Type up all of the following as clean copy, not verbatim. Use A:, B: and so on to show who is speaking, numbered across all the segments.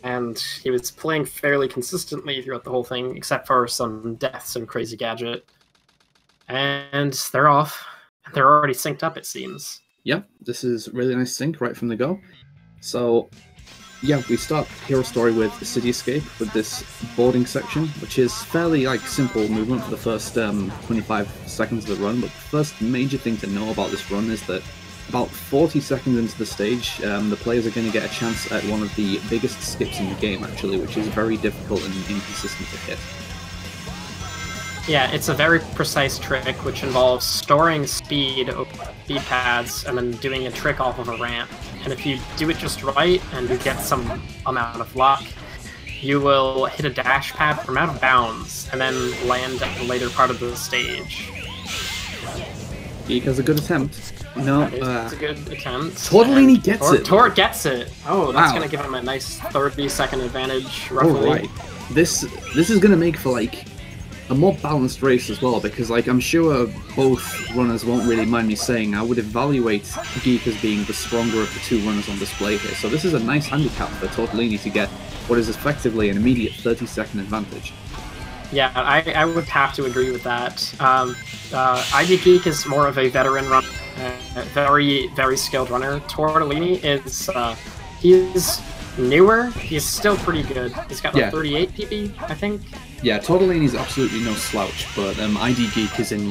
A: and he was playing fairly consistently throughout the whole thing, except for some deaths and Crazy Gadget. And they're off. They're already synced up, it seems.
B: Yep, this is really nice sync right from the go. So, yeah, we start Hero Story with the City Escape with this boarding section, which is fairly simple movement for the first 25 seconds of the run. But the first major thing to know about this run is that about 40 seconds into the stage, the players are going to get a chance at one of the biggest skips in the game, actually, which is very difficult and inconsistent to hit.
A: Yeah, it's a very precise trick, which involves storing speed pads and then doing a trick off of a ramp. And if you do it just right and you get some amount of luck, you will hit a dash pad from out of bounds and then land at the later part of the stage.
B: Geek has a good attempt. No,
A: it's a good attempt.
B: Tortellini gets it.
A: Tor gets it. Oh, that's
B: Wow.
A: going to give him a nice 30-second advantage, roughly.
B: Alright. This is going to make for, a more balanced race as well, because I'm sure both runners won't really mind me saying I would evaluate Geek as being the stronger of the two runners on display here. So this is a nice handicap for Tortellini to get what is effectively an immediate 30-second advantage.
A: Yeah, I would have to agree with that. IDGeek is more of a veteran runner, very, very skilled runner. Tortellini is, he's newer, he's still pretty good. He's got 38 PP, I think.
B: Yeah, Tortellini's absolutely no slouch, but IDGeek is in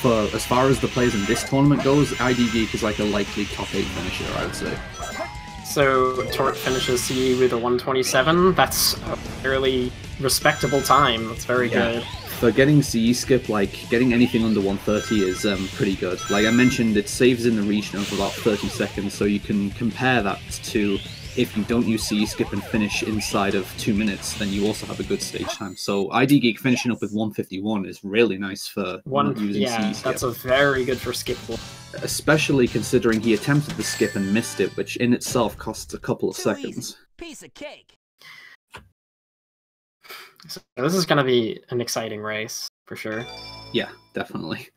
B: for as far as the players in this tournament goes, IDGeek is a likely top 8 finisher, I would say.
A: So Tort finishes CE with a 127. That's a fairly respectable time. That's very good.
B: For getting CE skip, getting anything under 130 is pretty good. Like I mentioned, it saves in the region of about 30 seconds, so you can compare that to if you don't use CE skip and finish inside of 2 minutes, then you also have a good stage time. So IDGeek finishing up with 151 is really nice for not using CE skip.
A: That's a very good for skip.
B: Especially considering he attempted the skip and missed it, which in itself costs a couple of seconds.
C: Piece of cake.
A: So this is going to be an exciting race, for sure.
B: Yeah, definitely.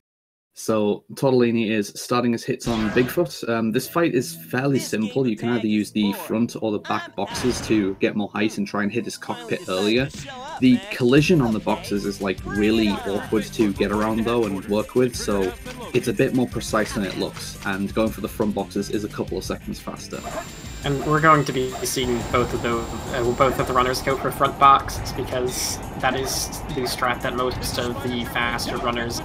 B: So Tortellini is starting his hits on Bigfoot. This fight is fairly simple. You can either use the front or the back boxes to get more height and try and hit his cockpit earlier. The collision on the boxes is really awkward to get around though and work with, so it's a bit more precise than it looks, and going for the front boxes is a couple of seconds faster.
A: And we're going to be seeing both of the runners go for front box, because that is the strat that most of the faster runners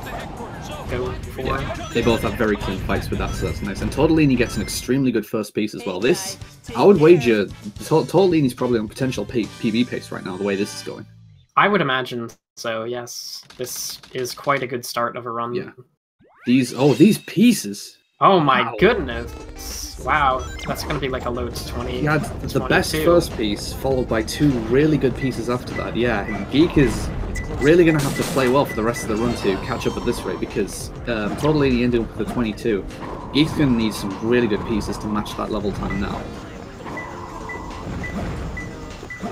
A: go for.
B: Yeah, they both have very clean fights with that, so that's nice. And Tortellini gets an extremely good first piece as well. This, I would wager, Tortellini's probably on potential PB pace right now, the way this is going.
A: I would imagine so, yes. This is quite a good start of a run.
B: Yeah. These pieces!
A: Oh my goodness! Wow, that's going to be a low 20.
B: He had the best first piece, followed by 2 really good pieces after that. Yeah, Geek is really going to have to play well for the rest of the run to catch up at this rate, because Tortellini ended up with a 22. Geek's going to need some really good pieces to match that level time now.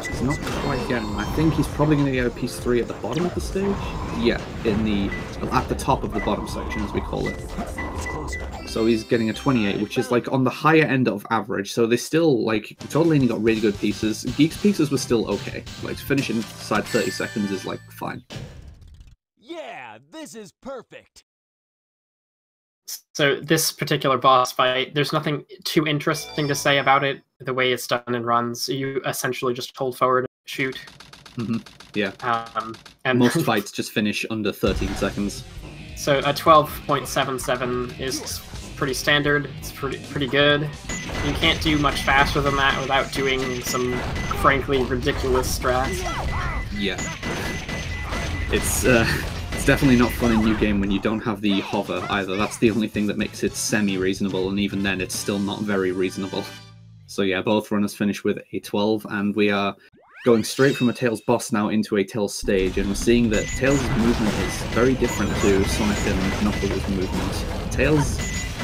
B: He's not quite getting them. I think he's probably going to get a piece 3 at the bottom of the stage. Yeah, at the top of the bottom section, as we call it. So he's getting a 28, which is on the higher end of average. So they still Tortellini got really good pieces. Geek's pieces were still okay. Finishing inside 30 seconds is fine.
C: Yeah, this is perfect.
A: So this particular boss fight, there's nothing too interesting to say about it. The way it's done in runs, you essentially just hold forward, shoot.
B: Mm-hmm. Yeah.
A: And
B: most fights just finish under 13 seconds.
A: So a 12.77 is pretty standard. It's pretty good. You can't do much faster than that without doing some frankly ridiculous strats.
B: Yeah. It's definitely not fun in New Game when you don't have the hover either. That's the only thing that makes it semi-reasonable, and even then it's still not very reasonable. So yeah, both runners finish with a 12, and we are going straight from a Tails boss now into a Tails stage, and we're seeing that Tails' movement is very different to Sonic and Knuckles' movement. Tails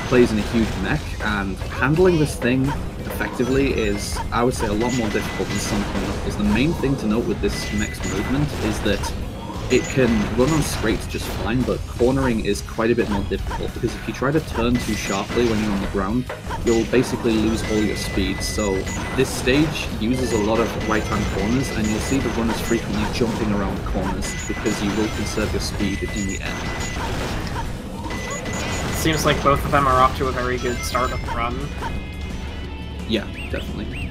B: plays in a huge mech, and handling this thing effectively is, I would say, a lot more difficult than Sonic and Knuckles. The main thing to note with this mech's movement is that it can run on straights just fine, but cornering is quite a bit more difficult, because if you try to turn too sharply when you're on the ground, you'll basically lose all your speed. So this stage uses a lot of right-hand corners, and you'll see the runners frequently jumping around corners, because you will conserve your speed in the end.
A: Seems like both of them are off to a very good startup run.
B: Yeah, definitely.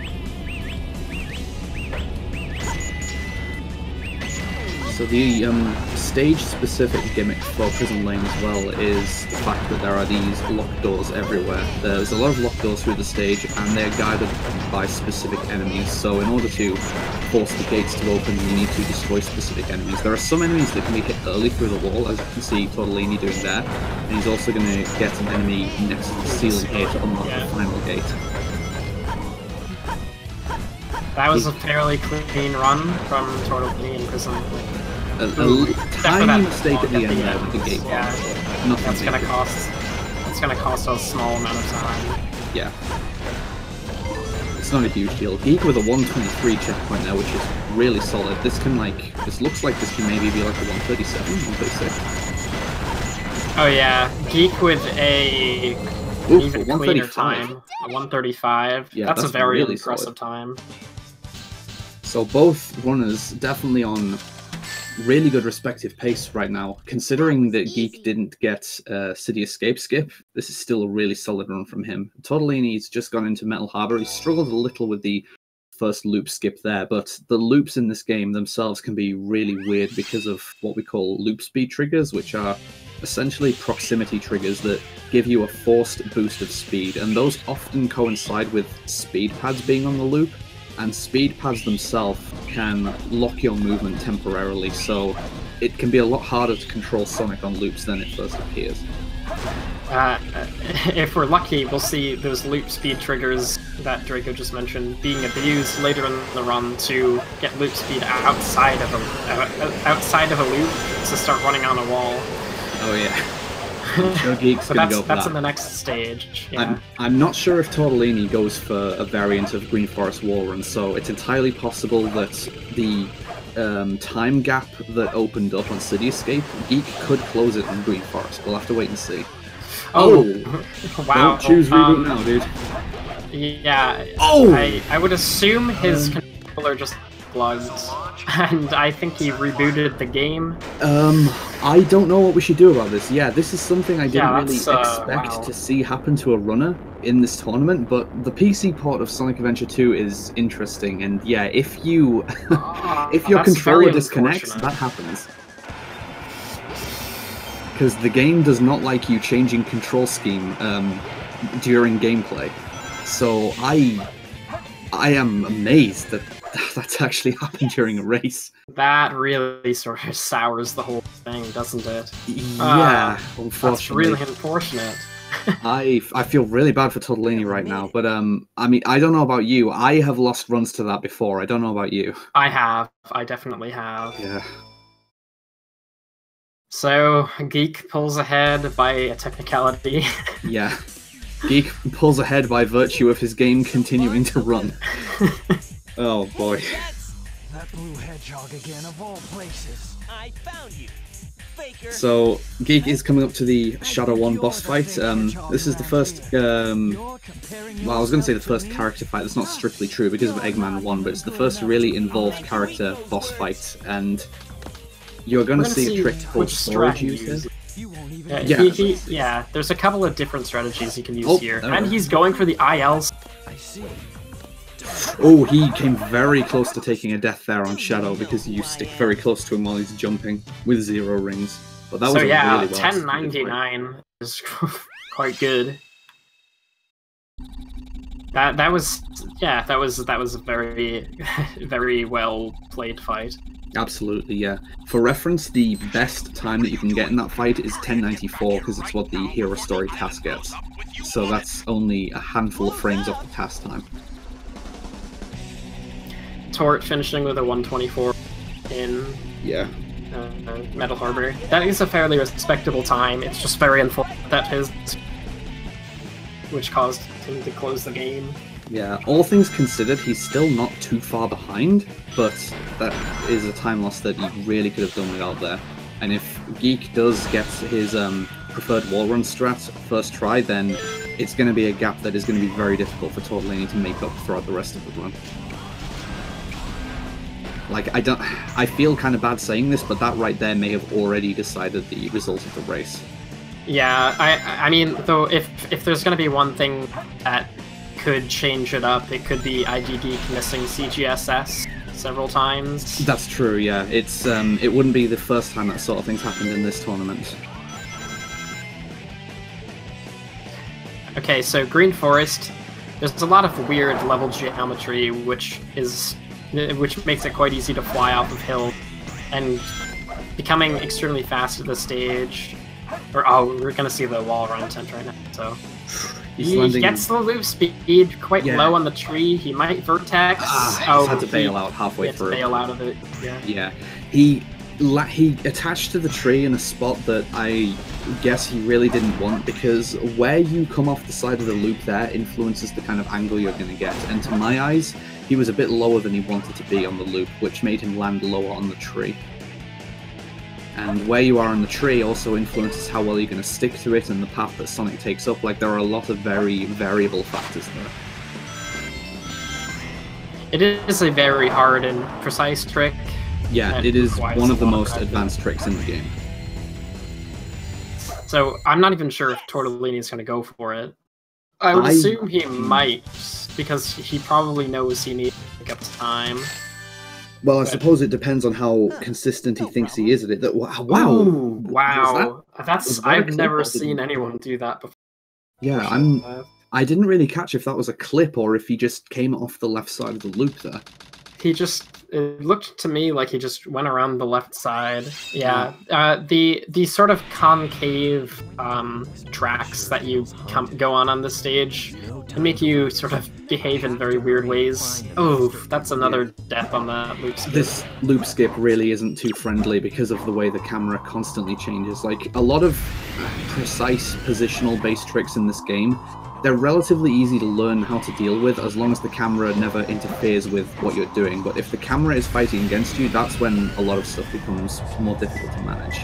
B: So the stage-specific gimmick for Prison Lane as well is the fact that there are these locked doors everywhere. There's a lot of locked doors through the stage, and they're guided by specific enemies. So in order to force the gates to open, you need to destroy specific enemies. There are some enemies that can be hit early through the wall, as you can see Tortellini doing there, and he's also going to get an enemy next to the ceiling here to unlock the final gate.
A: That was a fairly clean run from Tortellini in Prison.
B: A tiny mistake at the end there with the gate.
A: Yeah, that's gonna cost. It's gonna cost a small amount of time.
B: Yeah, it's not a huge deal. Geek with a 123 checkpoint there, which is really solid. This can this looks like this can maybe be like a 137, 136.
A: Oh yeah, Geek with a even cleaner time, a 135.
B: Yeah,
A: that's a very
B: really
A: impressive
B: solid
A: time.
B: So both runners definitely on really good respective pace right now. Considering that Geek didn't get City Escape skip, this is still a really solid run from him. Tortellini's just gone into Metal Harbor. He struggled a little with the first loop skip there, but the loops in this game themselves can be really weird because of what we call loop speed triggers, which are essentially proximity triggers that give you a forced boost of speed, and those often coincide with speed pads being on the loop. And speed pads themselves can lock your movement temporarily, so it can be a lot harder to control Sonic on loops than it first appears.
A: If we're lucky, we'll see those loop speed triggers that Draco just mentioned being abused later in the run to get loop speed outside of a loop to start running on a wall.
B: Oh yeah. No Geek's gonna go for
A: that's
B: that.
A: in the next stage. Yeah.
B: I'm not sure if Tortellini goes for a variant of Green Forest Wall Run, so it's entirely possible that the time gap that opened up on City Escape, Geek could close it on Green Forest. We'll have to wait and see.
A: Oh! Wow.
B: Don't choose reboot now, dude.
A: Yeah.
B: Oh!
A: I would assume his controller just plugged, and I think he rebooted the game.
B: I don't know what we should do about this. Yeah, this is something I didn't really expect
A: wow.
B: to see happen to a runner in this tournament, but the PC port of Sonic Adventure 2 is interesting, and yeah, if you if your controller disconnects, that happens. Because the game does not like you changing control scheme during gameplay. So I am amazed that that's actually happened during a race.
A: That really sort of sours the whole thing, doesn't it?
B: Yeah, unfortunately.
A: That's really unfortunate.
B: I feel really bad for Tortellini right now, but I mean, I don't know about you. I have lost runs to that before. I don't know about you.
A: I have. I definitely have.
B: Yeah.
A: So, Geek pulls ahead by a technicality.
B: Yeah. Geek pulls ahead by virtue of his game continuing to run. Oh boy.
C: That blue hedgehog again, of all places. I found you. Faker.
B: So, Geek is coming up to the Shadow 1 boss fight. This is the first, well, I was going to say the first character fight. That's not strictly true because of Eggman 1, but it's the first really involved character boss fight, and you're going to see a trick called storage use.
A: Yeah, there's a couple of different strategies he can use here, and he's going for the ILs.
C: I see.
B: Oh, he came very close to taking a death there on Shadow because you stick very close to him while he's jumping with 0 rings. But that was
A: so yeah,
B: really well
A: 1099 is quite good. That was a very very well played fight.
B: Absolutely, yeah. For reference, the best time that you can get in that fight is 1094 because it's what the Hero Story task gets. So that's only a handful of frames off the task time. Tort
A: finishing with a 124 in Metal Harbor. That is a fairly respectable time. It's just very unfortunate that which caused him to close the game.
B: Yeah, all things considered, he's still not too far behind, but that is a time loss that he really could have done without there. And if Geek does get his preferred wall run strat first try, then it's going to be a gap that is going to be very difficult for Tortellini to make up throughout the rest of the run. Like, I feel kind of bad saying this, but that right there may have already decided the result of the race.
A: Yeah, I mean, though, if there's going to be one thing that could change it up, it could be IDGeek missing CGSS several times.
B: That's true, yeah. It wouldn't be the first time that sort of thing's happened in this tournament.
A: Okay, so Green Forest, there's a lot of weird level geometry, which makes it quite easy to fly off of hills, and becoming extremely fast at the stage. We're gonna see the wall run attempt right now, so... He gets the loop speed quite low on the tree. He might vertex.
B: He's had to bail out halfway through.
A: Bail out of it. Yeah.
B: He attached to the tree in a spot that I guess he really didn't want, because where you come off the side of the loop there influences the kind of angle you're going to get. And to my eyes, he was a bit lower than he wanted to be on the loop, which made him land lower on the tree. And where you are on the tree also influences how well you're going to stick to it and the path that Sonic takes up. Like, there are a lot of very variable factors there.
A: It is a very hard and precise trick.
B: Yeah, it is one of the most advanced tricks in the game.
A: So I'm not even sure if Tortellini is going to go for it. I would assume he might, because he probably knows he needs to pick up time.
B: Well, I suppose it depends on how consistent he thinks he is at it.
A: Wow! I've never seen anyone do that before.
B: Yeah, I didn't really catch if that was a clip or if he just came off the left side of the loop there.
A: It looked to me like he just went around the left side. Yeah, the sort of concave tracks that you go on this stage can make you sort of behave in very weird ways. Oh, that's another death on that loop skip.
B: This loop skip really isn't too friendly because of the way the camera constantly changes. Like, a lot of precise positional based tricks in this game, they're relatively easy to learn how to deal with as long as the camera never interferes with what you're doing. But if the camera is fighting against you, that's when a lot of stuff becomes more difficult to manage.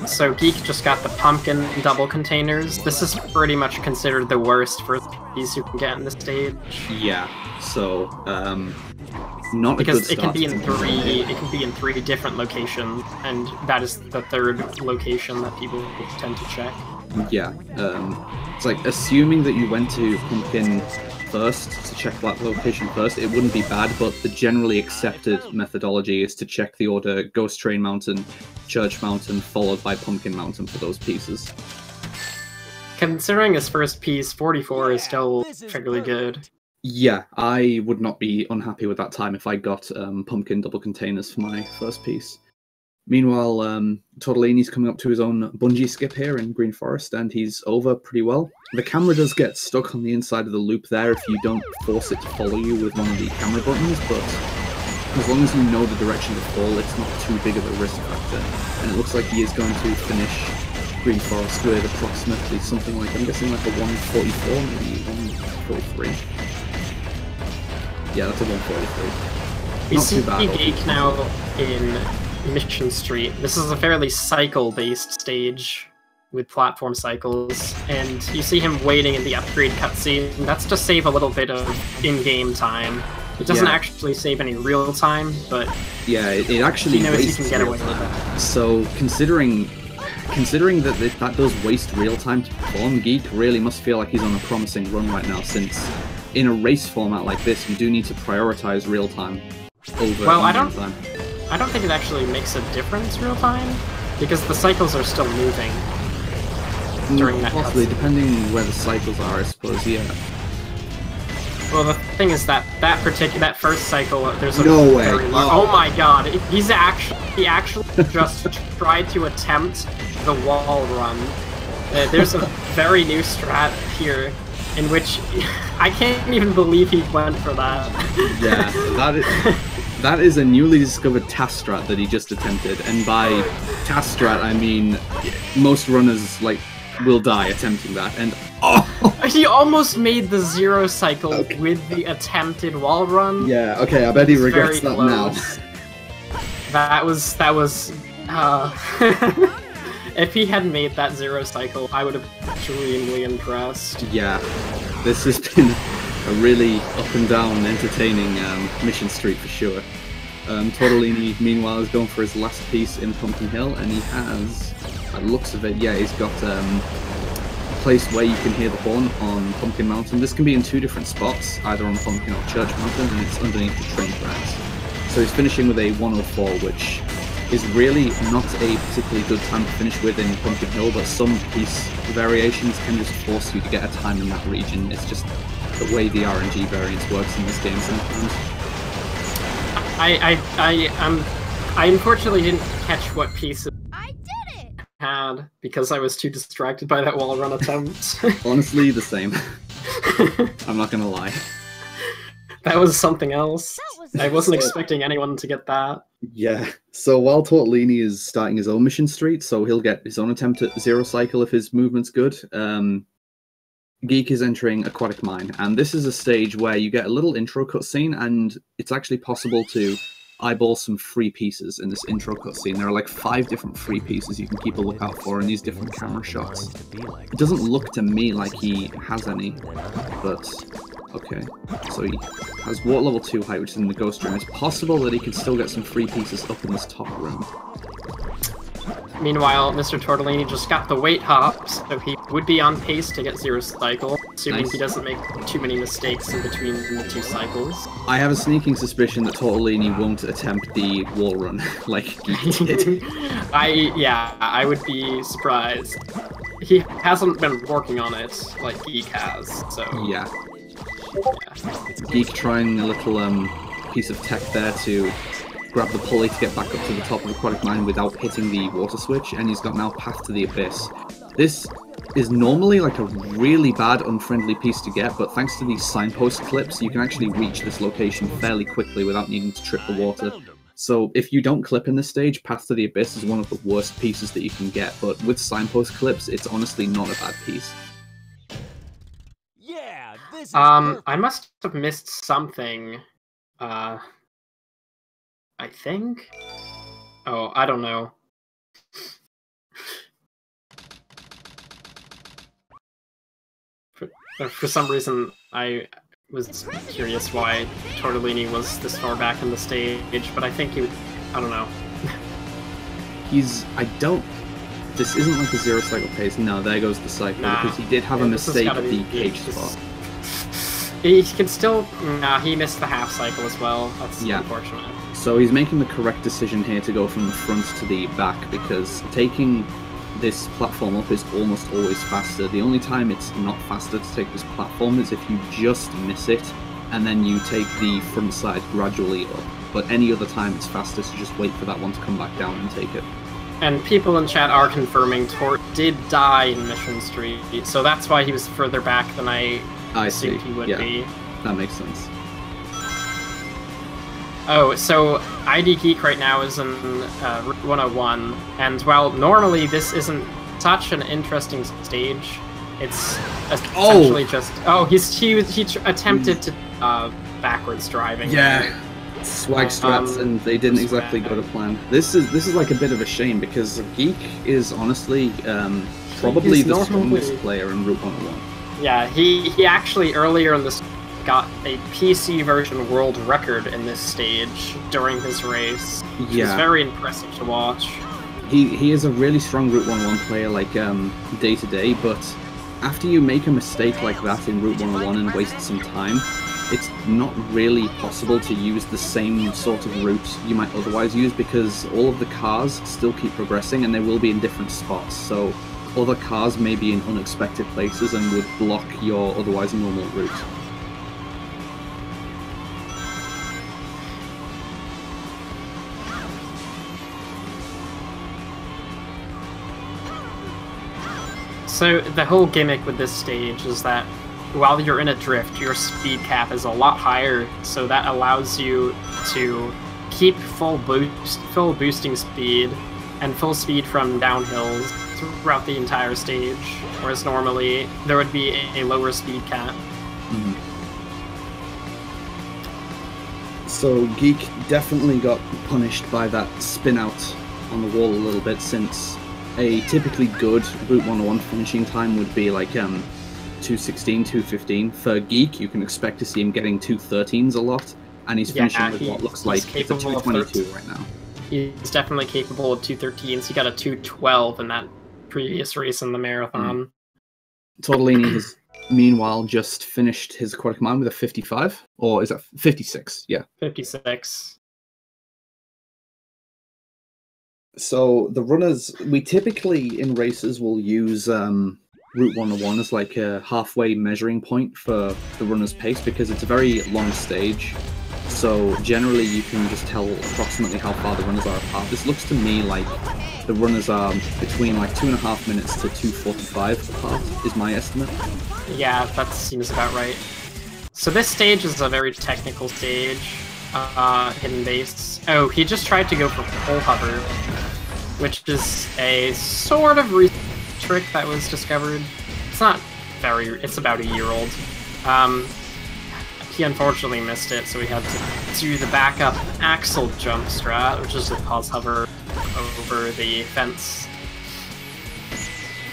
A: So Geek just got the pumpkin double containers. This is pretty much considered the worst for these you can get in the stage.
B: Yeah, so not
A: because
B: a good start.
A: It can be in three different locations, and that is the third location that people tend to check.
B: Yeah, it's like, assuming that you went to Pumpkin first, to check that location first, it wouldn't be bad, but the generally accepted methodology is to check the order Ghost Train Mountain, Church Mountain, followed by Pumpkin Mountain for those pieces.
A: Considering his first piece, 44 is still fairly good.
B: Yeah, I would not be unhappy with that time if I got Pumpkin double containers for my first piece. Meanwhile, Tortellini's coming up to his own bungee skip here in Green Forest, and he's over pretty well. The camera does get stuck on the inside of the loop there if you don't force it to follow you with one of the camera buttons, but as long as you know the direction to fall, it's not too big of a risk factor. And it looks like he is going to finish Green Forest with approximately something like, I'm guessing like a 144, maybe 143. Yeah, that's a 143. Not too bad.
A: Geek now in Mission Street. This is a fairly cycle-based stage with platform cycles, and you see him waiting in the upgrade cutscene. That's to save a little bit of in-game time. It doesn't actually save any real time, but
B: yeah, it actually
A: he knows
B: wastes
A: he can get away
B: real
A: with
B: time.
A: it.
B: So considering that does waste real time to perform, Geek really must feel like he's on a promising run right now, since in a race format like this, you do need to prioritize real time over time.
A: I don't think it actually makes a difference real time, because the cycles are still moving during that
B: possibly,
A: cutscene.
B: depending where the cycles are, I suppose, yeah.
A: Well, the thing is that that first cycle, there's a
B: no way.
A: Oh my god, he actually just tried to attempt the wall run. There's a very new strat here, in which I can't even believe he went for that.
B: Yeah, that is a newly discovered task strat that he just attempted, and by task strat I mean most runners like will die attempting that, and oh!
A: He almost made the zero cycle with the attempted wall run.
B: Yeah, okay, I bet he regrets that now.
A: That was, if he had made that zero cycle, I would have been extremely impressed.
B: Yeah, this has been a really up and down, entertaining mission streak for sure. Tortellini, meanwhile, is going for his last piece in Pumpkin Hill, and he has, by the looks of it, yeah, he's got a place where you can hear the horn on Pumpkin Mountain. This can be in two different spots, either on Pumpkin or Church Mountain, and it's underneath the train tracks. So he's finishing with a 104, which is really not a particularly good time to finish with in Pumpkin Hill, but some piece variations can just force you to get a time in that region. It's just the way the RNG variance works in this game sometimes.
A: I unfortunately didn't catch what pieces I did it had because I was too distracted by that wall run attempt.
B: Honestly, the same. I'm not gonna lie.
A: That was something else. I wasn't expecting anyone to get that.
B: Yeah. So while Tortellini is starting his own mission streak, so he'll get his own attempt at zero cycle if his movement's good. Geek is entering Aquatic Mine, and this is a stage where you get a little intro cutscene, and it's actually possible to eyeball some free pieces in this intro cutscene. There are like 5 different free pieces you can keep a lookout for in these different camera shots. It doesn't look to me like he has any, but okay. So he has water level 2 height, which is in the ghost room. It's possible that he can still get some free pieces up in this top room.
A: Meanwhile, Mr. Tortellini just got the weight hop, so he would be on pace to get zero cycle, assuming he doesn't make too many mistakes in between the 2 cycles.
B: I have a sneaking suspicion that Tortellini won't attempt the wall run like Geek did.
A: I would be surprised. He hasn't been working on it like Geek has, so...
B: Yeah. Geek trying a little piece of tech there to grab the pulley to get back up to the top of the Aquatic Mine without hitting the water switch, and he's got now Path to the Abyss. This is normally like a really bad, unfriendly piece to get, but thanks to these signpost clips, you can actually reach this location fairly quickly without needing to trip the water. So if you don't clip in this stage, Path to the Abyss is one of the worst pieces that you can get, but with signpost clips, it's honestly not a bad piece.
C: Yeah, this is
A: I must have missed something. I think? Oh, I don't know. For some reason, I was curious why Tortellini was this far back in the stage, but I think he would... I don't know.
B: This isn't like a zero cycle pace. No, there goes the cycle, because he did have a mistake at the cage spot.
A: He can still... Nah, he missed the half cycle as well. That's unfortunate.
B: So he's making the correct decision here to go from the front to the back, because taking this platform up is almost always faster. The only time it's not faster to take this platform is if you just miss it, and then you take the front side gradually up. But any other time it's faster to just wait for that one to come back down and take it.
A: And people in chat are confirming Tort did die in Mission Street, so that's why he was further back than I assumed he would be.
B: That makes sense.
A: Oh, so IDGeek right now is in Route 101, and while normally this isn't such an interesting stage, it's essentially just... Oh, he attempted to backwards driving.
B: Yeah, swag strats, and they didn't exactly go to plan. This is like a bit of a shame, because Geek is honestly probably the strongest player in Route 101.
A: Yeah, he actually earlier in this got a PC version world record in this stage during his race. Which is very impressive to watch.
B: He is a really strong Route 101 player, like day to day, but after you make a mistake like that in Route 101 and waste some time, it's not really possible to use the same sort of route you might otherwise use, because all of the cars still keep progressing and they will be in different spots, so other cars may be in unexpected places and would block your otherwise normal route.
A: So the whole gimmick with this stage is that while you're in a drift, your speed cap is a lot higher, so that allows you to keep full boosting speed and full speed from downhills throughout the entire stage, whereas normally there would be a lower speed cap.
B: So Geek definitely got punished by that spin out on the wall a little bit, since a typically good Route 101 finishing time would be like 2:16, 2:15. For Geek, you can expect to see him getting 2:13s a lot, and he's finishing with what looks like it's a 2:22 right now.
A: He's definitely capable of 2:13s. He got a 2:12 in that previous race in the marathon.
B: Tortellini has meanwhile just finished his aquatic mine with a 55, or is that 56? Yeah,
A: 56.
B: So the runners, we typically in races will use Route 101 as like a halfway measuring point for the runner's pace, because it's a very long stage. So generally you can just tell approximately how far the runners are apart. This looks to me like the runners are between like 2.5 minutes to 2:45 apart, is my estimate.
A: Yeah, that seems about right. So this stage is a very technical stage. Hidden base. Oh, he just tried to go for pole hover, which is a sort of trick that was discovered. It's not very... it's about a year old. He unfortunately missed it, so we had to do the backup axle jump strat, which is the pause hover over the fence.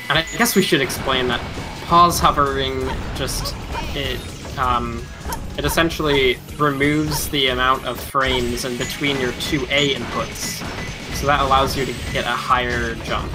A: And I guess we should explain that pause hovering just... it essentially removes the amount of frames in between your two A inputs, so that allows you to get a higher jump.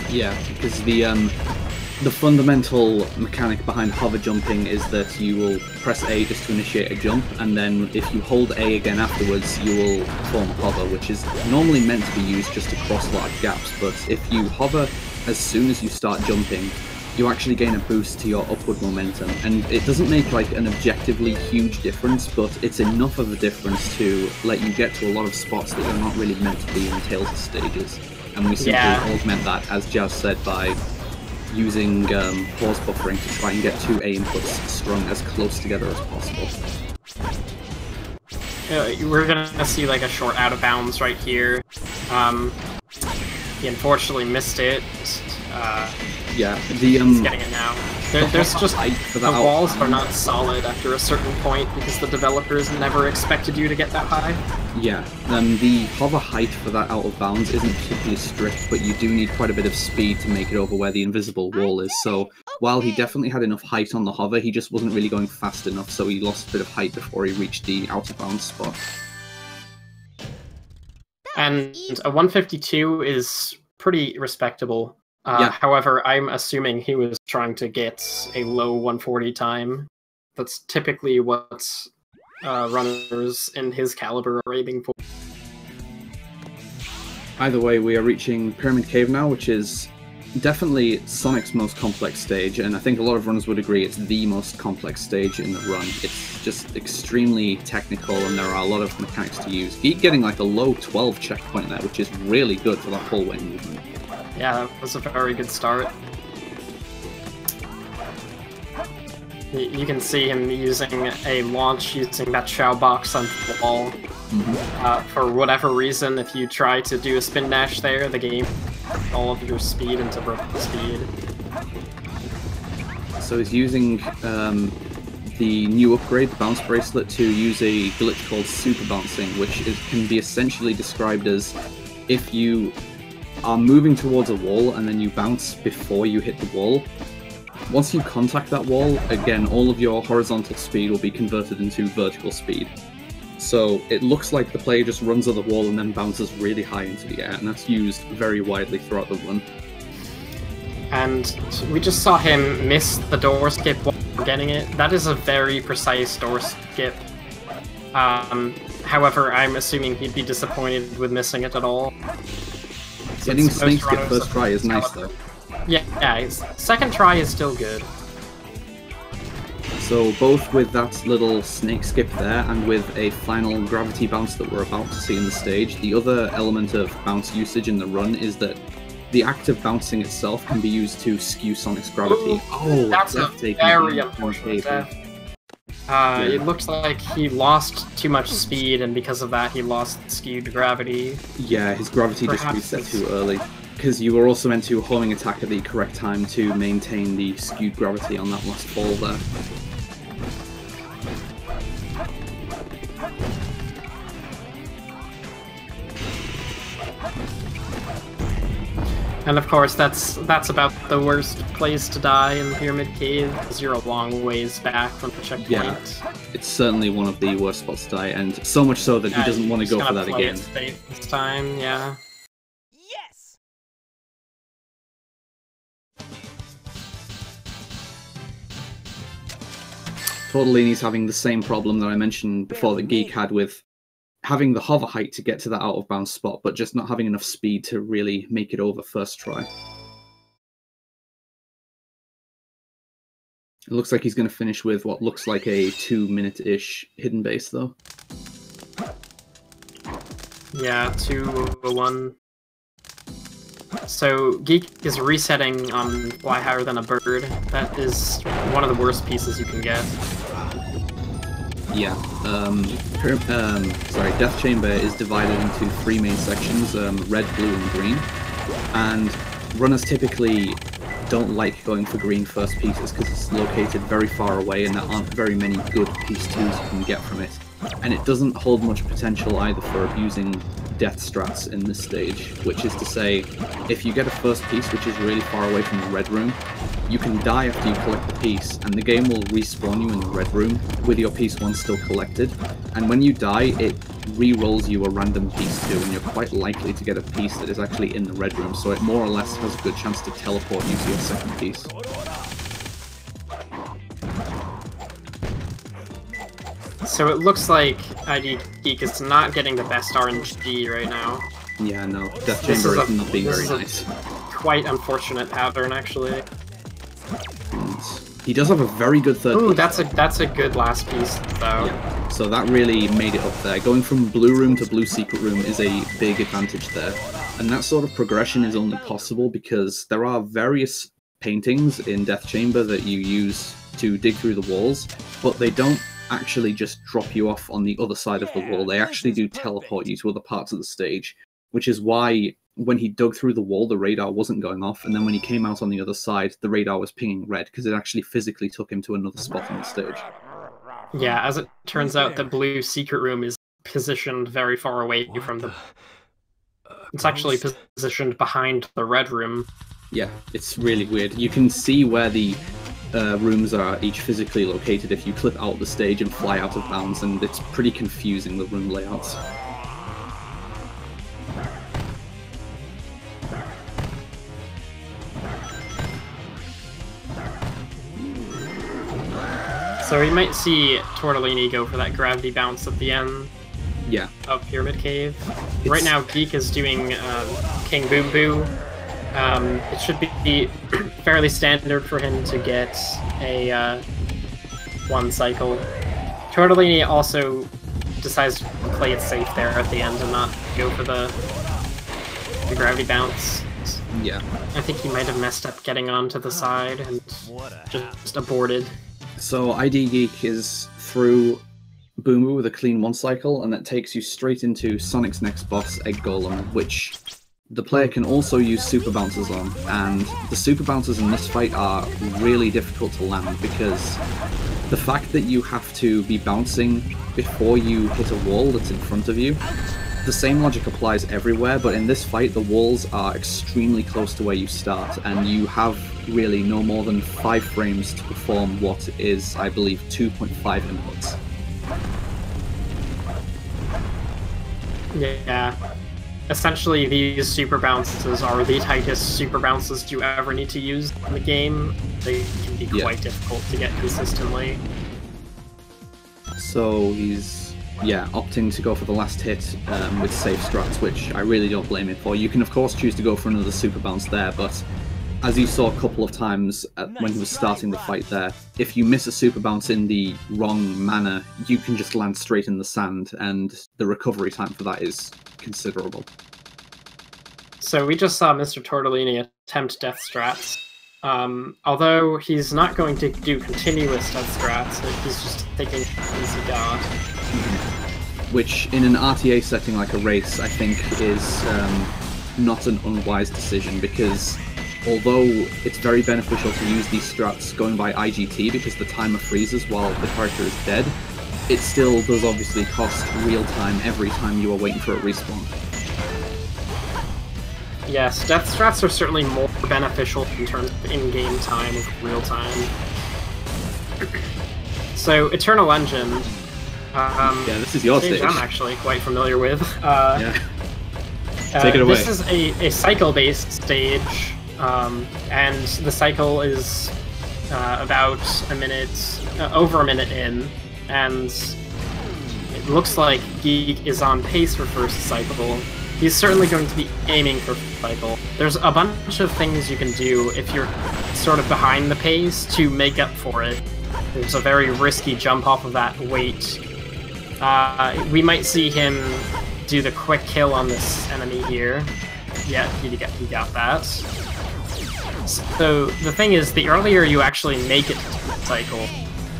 B: Yeah, because the fundamental mechanic behind hover jumping is that you will press A just to initiate a jump, and then if you hold A again afterwards, you will form hover, which is normally meant to be used just to cross large gaps, but if you hover as soon as you start jumping, you actually gain a boost to your upward momentum, and it doesn't make like an objectively huge difference, but it's enough of a difference to let you get to a lot of spots that are not really meant to be in Tails' stages. And we simply augment that, as Jazz said, by using pause buffering to try and get two A inputs strung as close together as possible.
A: We're gonna see like a short out of bounds right here. He unfortunately missed it.
B: Yeah,
A: he's getting it now. There's just the walls are not solid after a certain point because the developers never expected you to get that high.
B: Yeah, the hover height for that out of bounds isn't particularly strict, but you do need quite a bit of speed to make it over where the invisible wall is. So while he definitely had enough height on the hover, he just wasn't really going fast enough, so he lost a bit of height before he reached the out of bounds spot.
A: And a 152 is pretty respectable. However, I'm assuming he was trying to get a low 140 time. That's typically what runners in his caliber are aiming for.
B: Either way, we are reaching Pyramid Cave now, which is definitely Sonic's most complex stage, and I think a lot of runners would agree it's the most complex stage in the run. It's just extremely technical, and there are a lot of mechanics to use. Geek getting like a low 12 checkpoint there, which is really good for that hallway movement.
A: Yeah, that was a very good start. You can see him using a launch using that Chow box on the wall. For whatever reason, if you try to do a spin dash there, the game all of your speed into broken speed.
B: So he's using the new upgrade, the bounce bracelet, to use a glitch called super bouncing, which can be essentially described as if you are moving towards a wall and then you bounce before you hit the wall. Once you contact that wall, again, all of your horizontal speed will be converted into vertical speed. So it looks like the player just runs at the wall and then bounces really high into the air, and that's used very widely throughout the run. And
A: we just saw him miss the door skip while getting it. That is a very precise door skip. However, I'm assuming he'd be disappointed with missing it at all.
B: Getting snake skip first try is nice though.
A: Yeah, his second try is still good.
B: So both with that little snake skip there and with a final gravity bounce that we're about to see in the stage, the other element of bounce usage in the run is that the act of bouncing itself can be used to skew Sonic's gravity.
A: Oh, that's a very unfortunate death. It looks like he lost too much speed, and because of that he lost skewed gravity.
B: Yeah, his gravity just reset too early. because you were also meant to homing attack at the correct time to maintain the skewed gravity on that last fall there.
A: And of course, that's about the worst place to die in Pyramid Cave, because you're a long ways back from the checkpoint.
B: Yeah, it's certainly one of the worst spots to die, and so much so that he doesn't want to go for that again.
A: This time, yeah.
C: Yes!
B: Tortellini's having the same problem that I mentioned before that Geek had with having the hover height to get to that out-of-bounds spot, but just not having enough speed to really make it over first try. It looks like he's going to finish with what looks like a 2-minute-ish hidden base, though.
A: Yeah, 2-1. So, Geek is resetting on Fly Higher Than a Bird. That is one of the worst pieces you can get.
B: Yeah, Death Chamber is divided into 3 main sections, red, blue, and green. And runners typically don't like going for green first pieces because it's located very far away and there aren't very many good piece 2s you can get from it. And it doesn't hold much potential either for abusing death strats in this stage, which is to say, if you get a first piece which is really far away from the red room, you can die after you collect the piece, and the game will respawn you in the red room with your piece 1 still collected, and when you die, it re-rolls you a random piece 2, and you're quite likely to get a piece that is actually in the red room, so it more or less has a good chance to teleport you to your second piece.
A: So it looks like IDGeek is not getting the best RNG right now.
B: Yeah, no, Death Chamber is not being very nice.
A: Quite unfortunate pattern, actually.
B: He does have a very good third
A: Ooh,
B: piece.
A: that's a good last piece, though.
B: Yeah. So that really made it up there. Going from blue room to blue secret room is a big advantage there. And that sort of progression is only possible because there are various paintings in Death Chamber that you use to dig through the walls, but they don't actually just drop you off on the other side of the wall. They actually do teleport you to other parts of the stage, which is why when he dug through the wall, the radar wasn't going off, and then when he came out on the other side, the radar was pinging red, because it actually physically took him to another spot on the stage.
A: Yeah, as it turns out, the blue secret room is positioned very far away from the... It's actually positioned behind the red room.
B: Yeah, it's really weird. You can see where the rooms are each physically located if you clip out the stage and fly out of bounds, and it's pretty confusing, the room layouts.
A: So we might see Tortellini go for that gravity bounce at the end of Pyramid Cave. Right now, Geek is doing King Boom Boo. It should be fairly standard for him to get a 1 cycle. Tortellini also decides to play it safe there at the end and not go for the gravity bounce.
B: Yeah.
A: I think he might have messed up getting onto the side and just aborted.
B: So IDGeek is through Boom Boo with a clean 1 cycle, and that takes you straight into Sonic's next boss, Egg Golem, which the player can also use super bouncers on, and the super bouncers in this fight are really difficult to land because the fact that you have to be bouncing before you hit a wall that's in front of you, the same logic applies everywhere, but in this fight the walls are extremely close to where you start, and you have really no more than 5 frames to perform what is, I believe, 2.5 inputs.
A: Yeah. Essentially, these super bounces are the tightest super bounces you ever need to use in the game. They can be quite difficult to get consistently.
B: So he's, opting to go for the last hit with safe strats, which I really don't blame him for. You can, of course, choose to go for another super bounce there, but as you saw a couple of times when he was starting the fight there, if you miss a super bounce in the wrong manner, you can just land straight in the sand, and the recovery time for that is considerable.
A: So we just saw Mr. Tortellini attempt death strats. Although he's not going to do continuous death strats, he's just taking easy dodge.
B: Which, in an RTA setting like a race, I think is not an unwise decision, because although it's very beneficial to use these strats going by IGT because the timer freezes while the character is dead, it still does obviously cost real time every time you are waiting for a respawn.
A: Yes, death strats are certainly more beneficial in terms of in-game time with real time. So, Eternal Engine.
B: Yeah, this is your stage.
A: I'm actually quite familiar with.
B: Yeah. Take it away.
A: This is a cycle-based stage, and the cycle is about a minute, over a minute in, and it looks like Geek is on pace for first cycle. He's certainly going to be aiming for cycle. There's a bunch of things you can do if you're sort of behind the pace to make up for it. There's a very risky jump off of that weight. We might see him do the quick kill on this enemy here. Yeah, he got that. So the thing is, the earlier you actually make it to the cycle,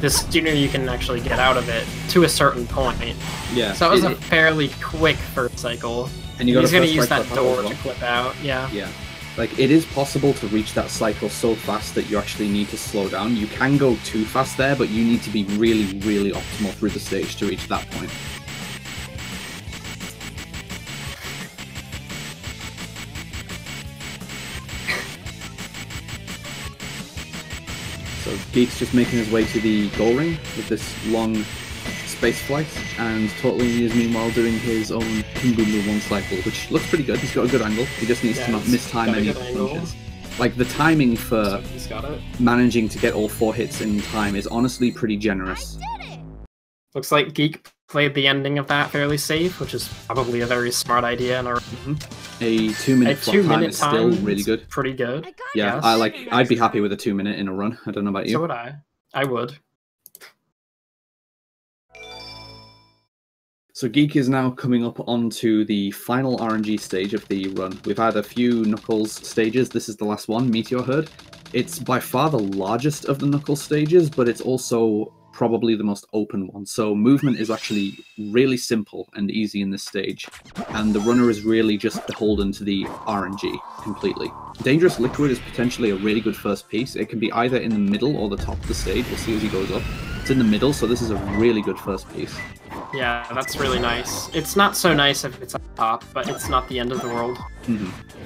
A: the sooner you can actually get out of it to a certain point.
B: Yeah.
A: So that was a fairly quick first cycle.
B: And he's
A: going to use that door to clip out, yeah.
B: Yeah. Like, it is possible to reach that cycle so fast that you actually need to slow down. You can go too fast there, but you need to be really, really optimal through the stage to reach that point. So Geek's just making his way to the goal ring with this long space flight, and Tortellini is meanwhile doing his own King Boom Boom 1 cycle, which looks pretty good. He's got a good angle. He just needs to not mistime any of the punches. Like, the timing for managing to get all 4 hits in time is honestly pretty generous.
A: Looks like Geek played the ending of that fairly safe, which is probably a very smart idea. And
B: a 2-minute flop time is still really good.
A: Pretty good.
B: Yeah,
A: yes.
B: I'd be happy with a 2-minute in a run. I don't know about you.
A: So would I. I would.
B: So Geek is now coming up onto the final RNG stage of the run. We've had a few Knuckles stages. This is the last one, Meteor Herd. It's by far the largest of the Knuckles stages, but it's also probably the most open one. So movement is actually really simple and easy in this stage, and the runner is really just beholden to the RNG completely. Dangerous Liquid is potentially a really good first piece. It can be either in the middle or the top of the stage. We'll see as he goes up. It's in the middle, so this is a really good first piece.
A: Yeah, that's really nice. It's not so nice if it's up top, but it's not the end of the world.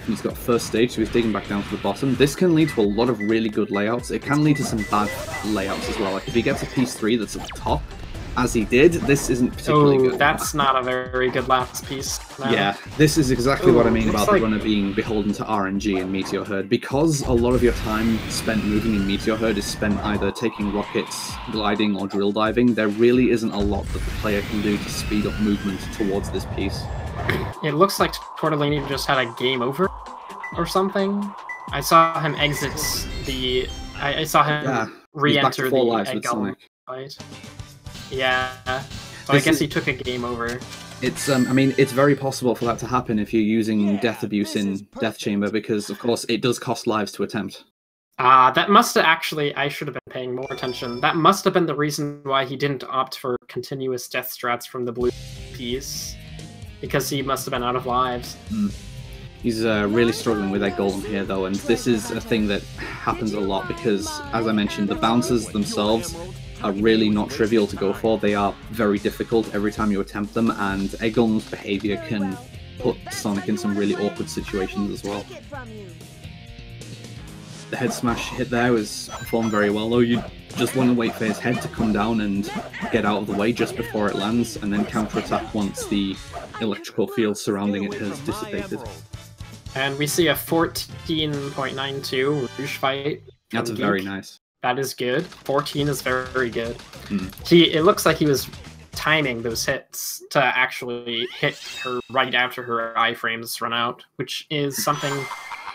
B: He's got first stage, so he's digging back down to the bottom. This can lead to a lot of really good layouts. It can lead to some bad layouts as well. Like, if he gets a piece 3 that's at the top, as he did, this isn't particularly good.
A: That's not a very good last piece. No.
B: Yeah, this is exactly what I mean about the runner being beholden to RNG in Meteor Herd. Because a lot of your time spent moving in Meteor Herd is spent either taking rockets, gliding, or drill diving, there really isn't a lot that the player can do to speed up movement towards this piece.
A: It looks like Tortellini just had a game over or something. I saw him exit the... I saw him re-enter the Golem fight. Yeah, so I guess he took a game over.
B: It's, I mean, it's very possible for that to happen if you're using Death Abuse in Death Chamber, because, of course, it does cost lives to attempt.
A: That must have actually... I should have been paying more attention. That must have been the reason why he didn't opt for continuous death strats from the blue piece, because he must have been out of lives.
B: He's really struggling with that golem here, though, and this is a thing that happens a lot because, as I mentioned, the bouncers themselves are really not trivial to go for. They are very difficult every time you attempt them, and Eggolm's behavior can put Sonic in some really awkward situations as well. The head smash hit there was performed very well, though. You just want to wait for his head to come down and get out of the way just before it lands, and then counterattack once the electrical field surrounding it has dissipated.
A: And we see a 14.92 Rouge fight.
B: That's very nice.
A: That is good. 14 is very good. It looks like he was timing those hits to actually hit her right after her iframes run out, which is something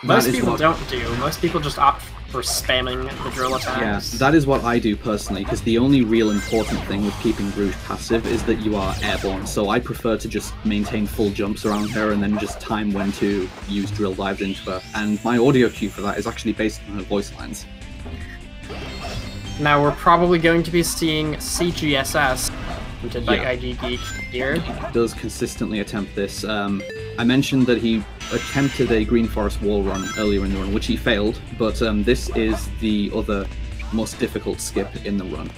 A: most people don't do. Most people just opt for spamming the drill attacks.
B: Yeah, that is what I do personally, because the only real important thing with keeping Rouge passive is that you are airborne, so I prefer to just maintain full jumps around her and then just time when to use drill dives into her. And my audio cue for that is actually based on her voice lines.
A: Now we're probably going to be seeing CGSS attempted by IDGeek here.
B: He does consistently attempt this. I mentioned that he attempted a Green Forest wall run earlier in the run, which he failed, but this is the other most difficult skip in the run.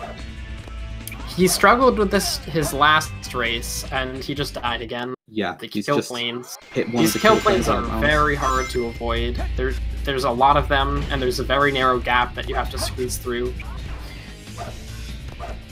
A: He struggled with this his last race, and he just died again.
B: Yeah,
A: the
B: he's
A: kill
B: just
A: planes.
B: hit one
A: These
B: of the
A: kill planes are
B: out of
A: very hard to avoid. There's a lot of them, and there's a very narrow gap that you have to squeeze through.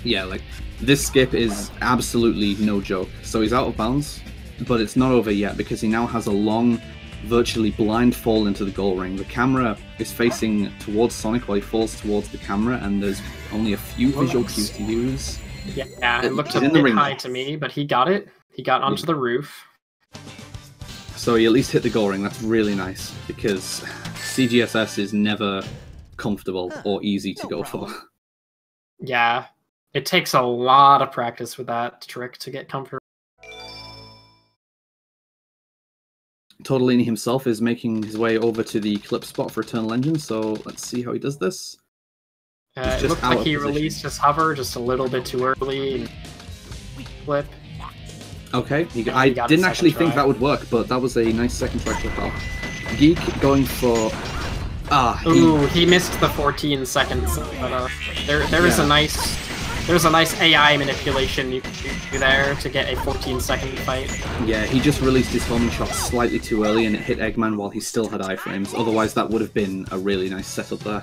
B: Yeah, like, this skip is absolutely no joke. So he's out of bounds, but it's not over yet because he now has a long, virtually blind fall into the goal ring. The camera is facing towards Sonic while he falls towards the camera, and there's only a few visual cues to use.
A: Yeah, it looked a bit high to me, but he got it. He got onto the roof.
B: So he at least hit the goal ring. That's really nice, because CGSS is never comfortable or easy to go for.
A: Yeah, it takes a lot of practice with that trick to get comfortable.
B: Tortellini himself is making his way over to the clip spot for Eternal Engine, so let's see how he does this.
A: It looked like he released his hover just a little bit too early. And flip.
B: Okay, I didn't actually think that would work, but that was a nice second try flip out. Geek going for... Ooh,
A: he missed the 14 seconds. But, there's a nice AI manipulation you can do there to get a 14-second fight.
B: Yeah, he just released his homing shot slightly too early and it hit Eggman while he still had iframes. Otherwise, that would have been a really nice setup there.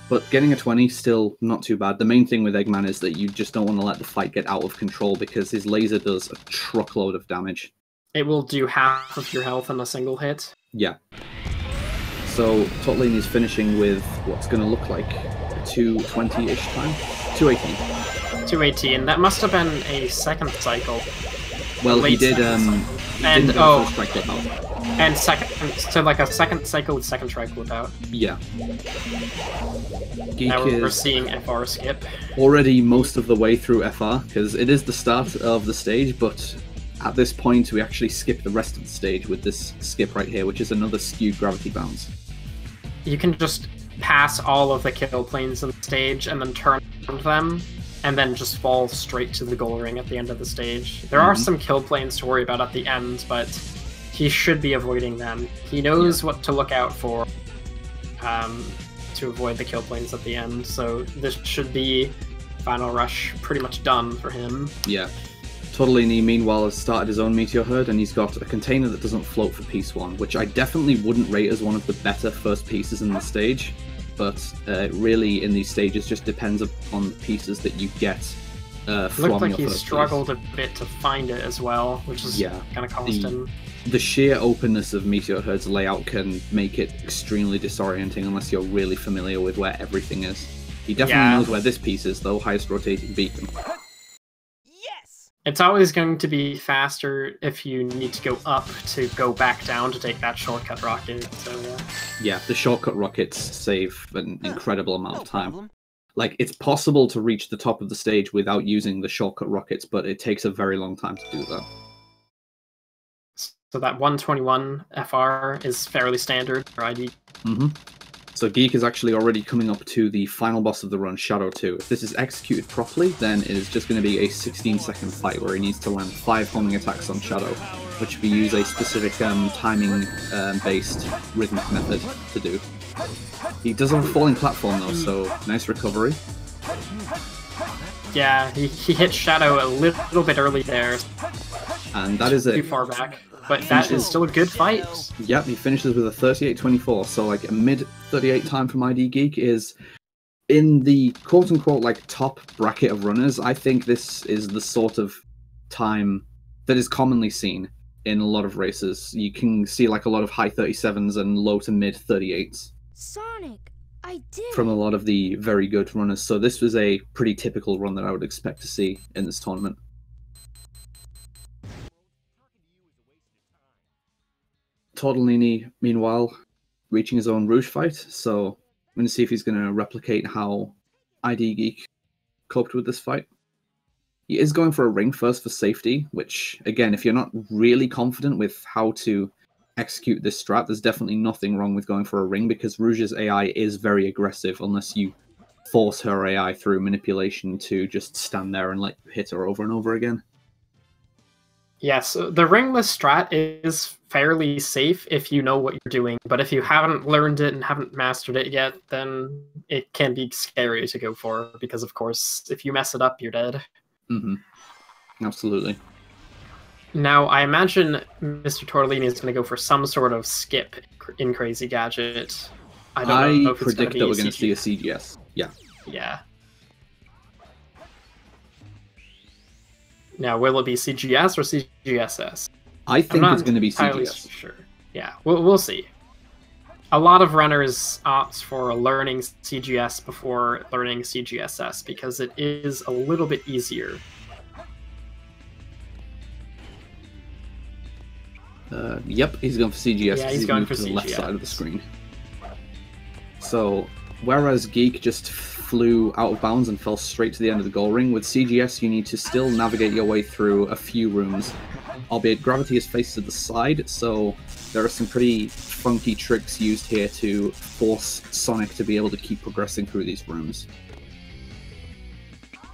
B: But getting a 20, still not too bad. The main thing with Eggman is that you just don't want to let the fight get out of control because his laser does a truckload of damage. It
A: will do half of your health in a single hit.
B: Yeah. So Tortellini is finishing with what's going to look like a 220-ish time? 218.
A: 218. That must have been a second cycle.
B: Well, he did,
A: and second, so like a second cycle with second try flip out.
B: Yeah.
A: Now we're seeing FR skip.
B: Already most of the way through FR, because it is the start of the stage, but at this point we actually skip the rest of the stage with this skip right here, which is another skewed gravity bounce.
A: You can just pass all of the kill planes in the stage and then turn them, and then just fall straight to the goal ring at the end of the stage. There are some kill planes to worry about at the end, but he should be avoiding them. He knows what to look out for to avoid the kill planes at the end, so this should be Final Rush pretty much done for him.
B: Yeah. Tortellini, meanwhile, has started his own Meteor Herd, and he's got a container that doesn't float for Piece 1, which I definitely wouldn't rate as one of the better first pieces in the stage, but really in these stages just depends upon the pieces that you get from your first piece.
A: Looked like he struggled a bit to find it as well, which is kind of cost him.
B: The sheer openness of Meteor Herd's layout can make it extremely disorienting unless you're really familiar with where everything is. He definitely knows where this piece is, though, highest rotating beacon.
A: It's always going to be faster if you need to go up to go back down to take that shortcut rocket, so
B: yeah, the shortcut rockets save an incredible amount of time. Like, it's possible to reach the top of the stage without using the shortcut rockets, but it takes a very long time to do that.
A: So that 121 FR is fairly standard for ID.
B: So Geek is actually already coming up to the final boss of the run, Shadow 2. If this is executed properly, then it is just going to be a 16-second fight where he needs to land 5 homing attacks on Shadow, which we use a specific timing-based rhythmic method to do. He does have a falling platform though, so nice recovery.
A: Yeah, he hit Shadow a little bit early there.
B: And that is
A: too far back. But that is still a good fight.
B: Yep, he finishes with a 38-24, so like a mid-38 time from IDGeek is in the quote-unquote like top bracket of runners. I think this is the sort of time that is commonly seen in a lot of races. You can see like a lot of high 37s and low to mid 38s.
D: Sonic, I did.
B: From a lot of the very good runners, so this was a pretty typical run that I would expect to see in this tournament. Tortellini, meanwhile, reaching his own Rouge fight, so I'm going to see if he's going to replicate how IDGeek coped with this fight. He is going for a ring first for safety, which, again, if you're not really confident with how to execute this strat, there's definitely nothing wrong with going for a ring, because Rouge's AI is very aggressive unless you force her AI through manipulation to just stand there and let you hit her over and over again.
A: Yes, the ringless strat is fairly safe if you know what you're doing, but if you haven't learned it and haven't mastered it yet, then it can be scary to go for, because of course, if you mess it up, you're dead.
B: Mm-hmm. Absolutely.
A: Now, I imagine Mr. Tortellini is going to go for some sort of skip in Crazy Gadget. I don't know if it's
B: predict that we're going to see a
A: CGS.
B: CGS. Yeah.
A: Yeah. Now, will it be CGS or CGSS?
B: I think it's going to be CGS.
A: Sure. Yeah, we'll see. A lot of runners opt for learning CGS before learning CGSS because it is a little bit easier.
B: Yep, he's going for CGS.
A: Yeah, he's going for
B: to the
A: CGS.
B: left side of the screen. So, whereas Geek just flew out of bounds and fell straight to the end of the goal ring, with CGS you need to still navigate your way through a few rooms, albeit gravity is faced to the side, so there are some pretty funky tricks used here to force Sonic to be able to keep progressing through these rooms.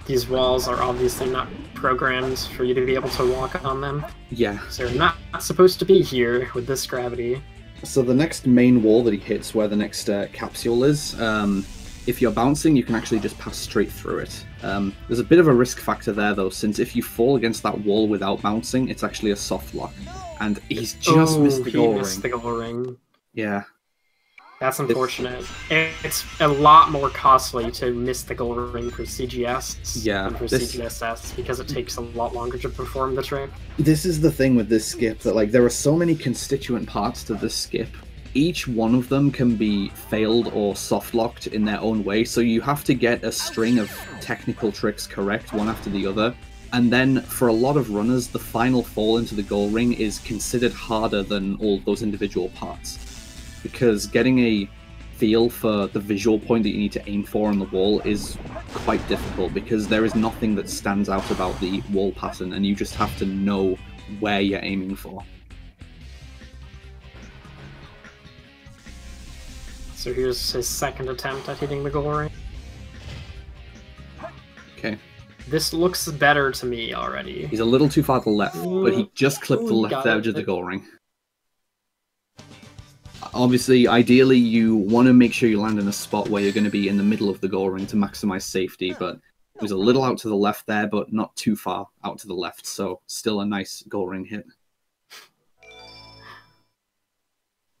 A: These walls are obviously not programmed for you to be able to walk on them.
B: Yeah.
A: So they're not supposed to be here with this gravity.
B: So the next main wall that he hits, where the next capsule is, if you're bouncing, you can actually just pass straight through it. There's a bit of a risk factor there, though, since if you fall against that wall without bouncing, it's actually a soft lock. And he's just missed the goal ring.
A: The goal ring.
B: Yeah.
A: That's unfortunate. It's a lot more costly to miss the goal ring for CGS than for CGSS, because it takes a lot longer to perform the trick.
B: This is the thing with this skip, that like there are so many constituent parts to this skip. Each one of them can be failed or soft-locked in their own way, so you have to get a string of technical tricks correct, one after the other. And then, for a lot of runners, the final fall into the goal ring is considered harder than all those individual parts. Because getting a feel for the visual point that you need to aim for on the wall is quite difficult, because there is nothing that stands out about the wall pattern, and you just have to know where you're aiming for.
A: So here's his second attempt at hitting the goal ring.
B: Okay.
A: This looks better to me already.
B: He's a little too far to the left, but he just clipped the left edge of the goal ring. Obviously, ideally, you want to make sure you land in a spot where you're going to be in the middle of the goal ring to maximize safety, but it was a little out to the left there, but not too far out to the left, so still a nice goal ring hit.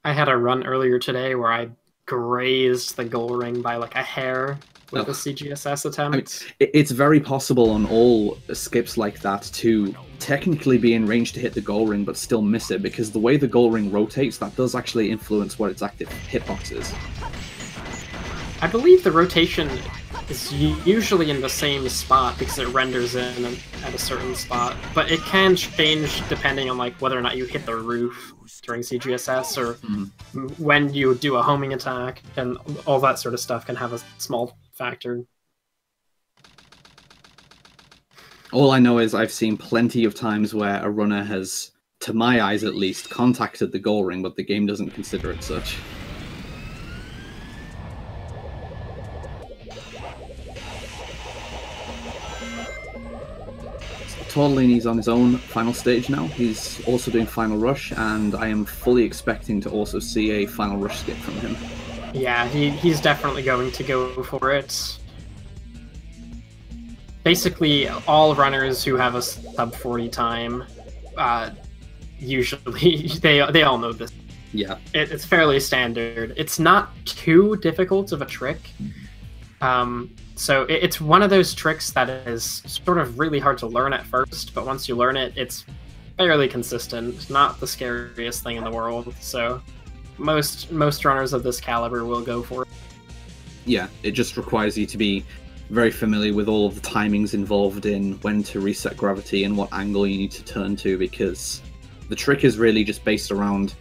A: I had a run earlier today where I grazed the goal ring by like a hair with a CGSS attempt.
B: I mean, it's very possible on all skips like that to technically be in range to hit the goal ring but still miss it, because the way the goal ring rotates, that does actually influence what its active hitbox is.
A: I believe the rotation is usually in the same spot because it renders in at a certain spot, but it can change depending on like whether or not you hit the roof during CGSS or when you do a homing attack, and all that sort of stuff can have a small factor.
B: All I know is I've seen plenty of times where a runner has, to my eyes at least, contacted the goal ring, but the game doesn't consider it such. Tortellini's on his own final stage now. He's also doing Final Rush, and I am fully expecting to also see a Final Rush skip from him.
A: Yeah, he's definitely going to go for it. Basically, all runners who have a sub 40 time, usually, they all know this.
B: Yeah.
A: It's fairly standard. It's not too difficult of a trick. So it's one of those tricks that is sort of really hard to learn at first, but once you learn it, it's fairly consistent. Not the scariest thing in the world, so most runners of this caliber will go for it.
B: Yeah, it just requires you to be very familiar with all of the timings involved in when to reset gravity and what angle you need to turn to, because the trick is really just based around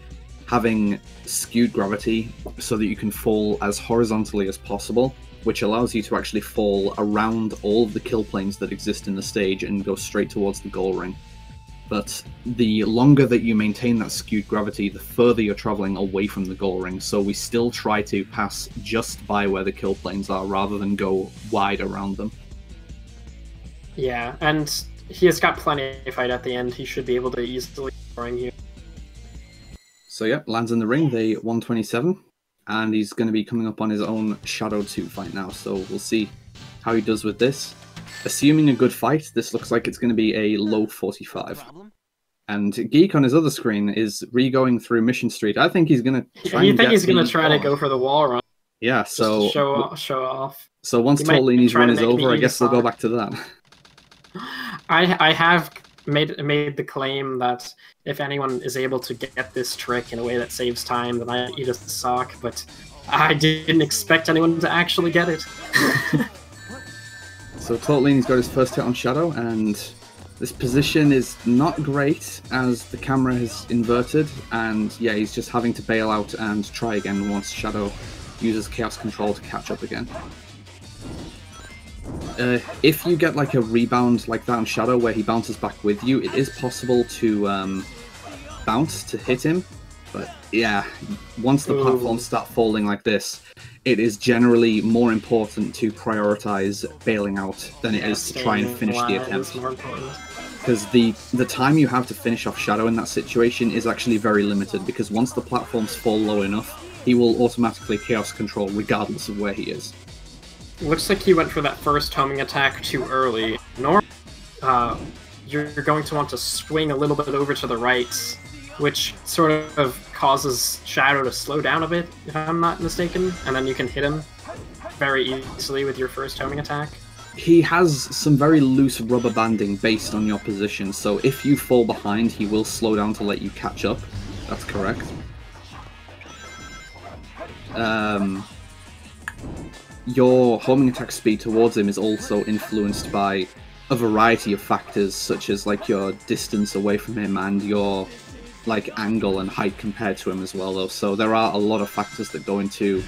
B: having skewed gravity so that you can fall as horizontally as possible, which allows you to actually fall around all of the kill planes that exist in the stage and go straight towards the goal ring. but the longer that you maintain that skewed gravity, the further you're traveling away from the goal ring. So we still try to pass just by where the kill planes are rather than go wide around them.
A: Yeah, and he has got plenty of fight at the end. He should be able to easily scoring here.
B: So yeah, lands in the ring, the 127, and he's going to be coming up on his own Shadow 2 fight now. So we'll see how he does with this. Assuming a good fight, this looks like it's going to be a low 45. And Geek on his other screen is re-going through Mission Street. I think he's going to try.
A: You think he's going to try to go for the wall run?
B: Yeah. So
A: show off.
B: So once Tortellini's run is over, I guess we'll go back to that.
A: I have made the claim that if anyone is able to get this trick in a way that saves time, then I eat a sock. But I didn't expect anyone to actually get it.
B: So Tortellini's got his first hit on Shadow, and this position is not great as the camera is inverted, and yeah, he's just having to bail out and try again once Shadow uses Chaos Control to catch up again. If you get like a rebound like that on Shadow where he bounces back with you, it is possible to bounce to hit him, but yeah, once the platforms start falling like this, it is generally more important to prioritize bailing out than it is to try and finish the attempt. Because the time you have to finish off Shadow in that situation is actually very limited, because once the platforms fall low enough, he will automatically Chaos Control regardless of where he is.
A: Looks like he went for that first homing attack too early. Normally, you're going to want to swing a little bit over to the right, which sort of causes Shadow to slow down a bit, if I'm not mistaken, and then you can hit him very easily with your first homing attack.
B: He has some very loose rubber banding based on your position, so if you fall behind, he will slow down to let you catch up. That's correct. Your homing attack speed towards him is also influenced by a variety of factors, such as like your distance away from him and your like angle and height compared to him as well, though. So there are a lot of factors that go into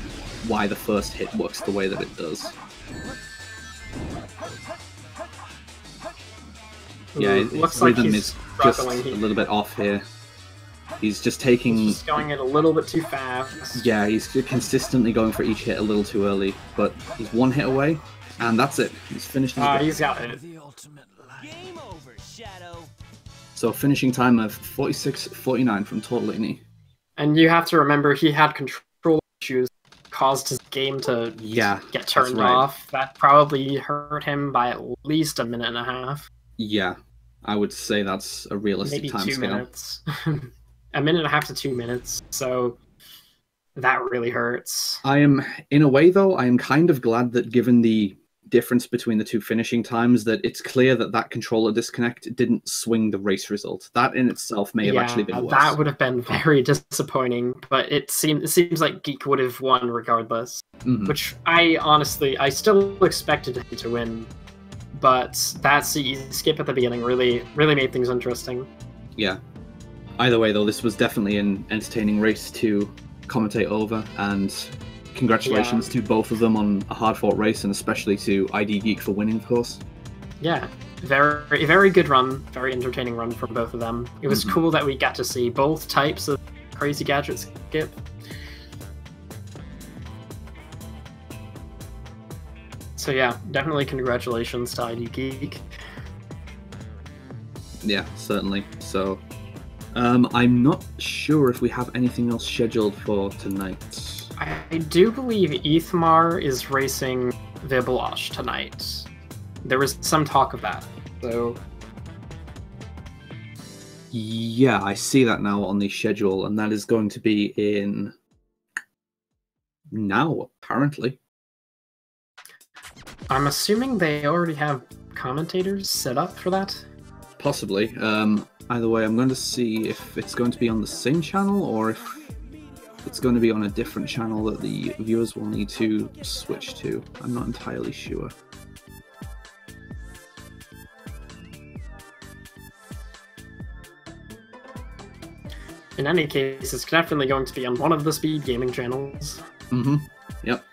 B: why the first hit works the way that it does. Yeah, his rhythm is just a little bit off here. He's just taking...
A: He's just going it a little bit too fast.
B: Yeah, he's consistently going for each hit a little too early, but he's one hit away, and that's it. He's finished his
A: he's got it.
C: Game over, Shadow.
B: So finishing time of 46:49 from Tortellini.
A: And you have to remember, he had control issues, caused his game to get turned off. That probably hurt him by at least a minute and a half.
B: Yeah, I would say that's a realistic time scale.
A: Maybe 2 minutes. A minute and a half to 2 minutes, so that really hurts.
B: In a way though, I am kind of glad that given the difference between the two finishing times, that it's clear that that controller disconnect didn't swing the race result. That in itself may have actually been worse.
A: That would have been very disappointing, but it seems like Geek would have won regardless. Which I still expected him to win, but that CE skip at the beginning really made things interesting.
B: Yeah. Either way though, this was definitely an entertaining race to commentate over, and congratulations to both of them on a hard-fought race, and especially to IDGeek for winning, of course.
A: Yeah, very good run, very entertaining run from both of them. It was cool that we got to see both types of crazy gadgets skip. So yeah, definitely congratulations to IDGeek.
B: Yeah, certainly. So, I'm not sure if we have anything else scheduled for tonight.
A: I do believe Ethmar is racing Viblash tonight. There was some talk of that, so...
B: Yeah, I see that now on the schedule, and that is going to be in... now, apparently.
A: I'm assuming they already have commentators set up for that?
B: Possibly. Either way, I'm going to see if it's going to be on the same channel, or if it's going to be on a different channel that the viewers will need to switch to. I'm not entirely sure.
A: In any case, it's definitely going to be on one of the speed gaming channels.
B: Yep.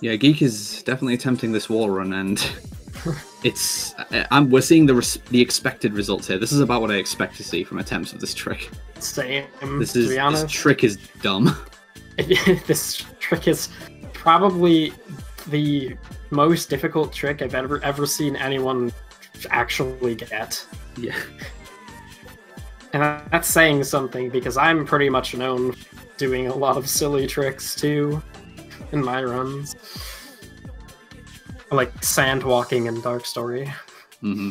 B: Yeah, Geek is definitely attempting this wall run, and it's we're seeing the expected results here. This is about what I expect to see from attempts of this trick.
A: Same.
B: This
A: to be honest,
B: this trick is dumb.
A: This trick is probably the most difficult trick I've ever seen anyone actually get.
B: Yeah.
A: And that's saying something, because I'm pretty much known for doing a lot of silly tricks too in my runs. Like sand walking in Dark Story.
B: Mm-hmm.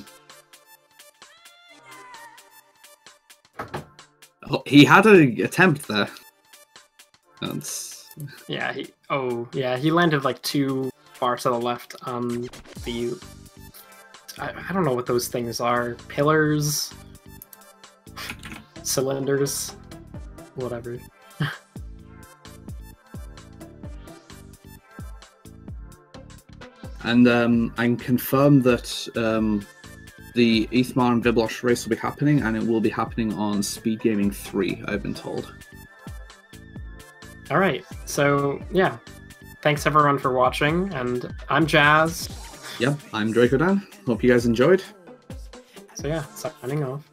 B: Oh, he had an attempt there. That's...
A: Yeah, he landed like too far to the left on the... I don't know what those things are. Pillars? Cylinders? Whatever.
B: And I can confirm that the Ethmar and Viblosh race will be happening, and it will be happening on Speed Gaming 3, I've been told.
A: Alright, so yeah. Thanks everyone for watching, and I'm Jazz.
B: Yep, I'm Dracodan. Hope you guys enjoyed.
A: So yeah, signing off.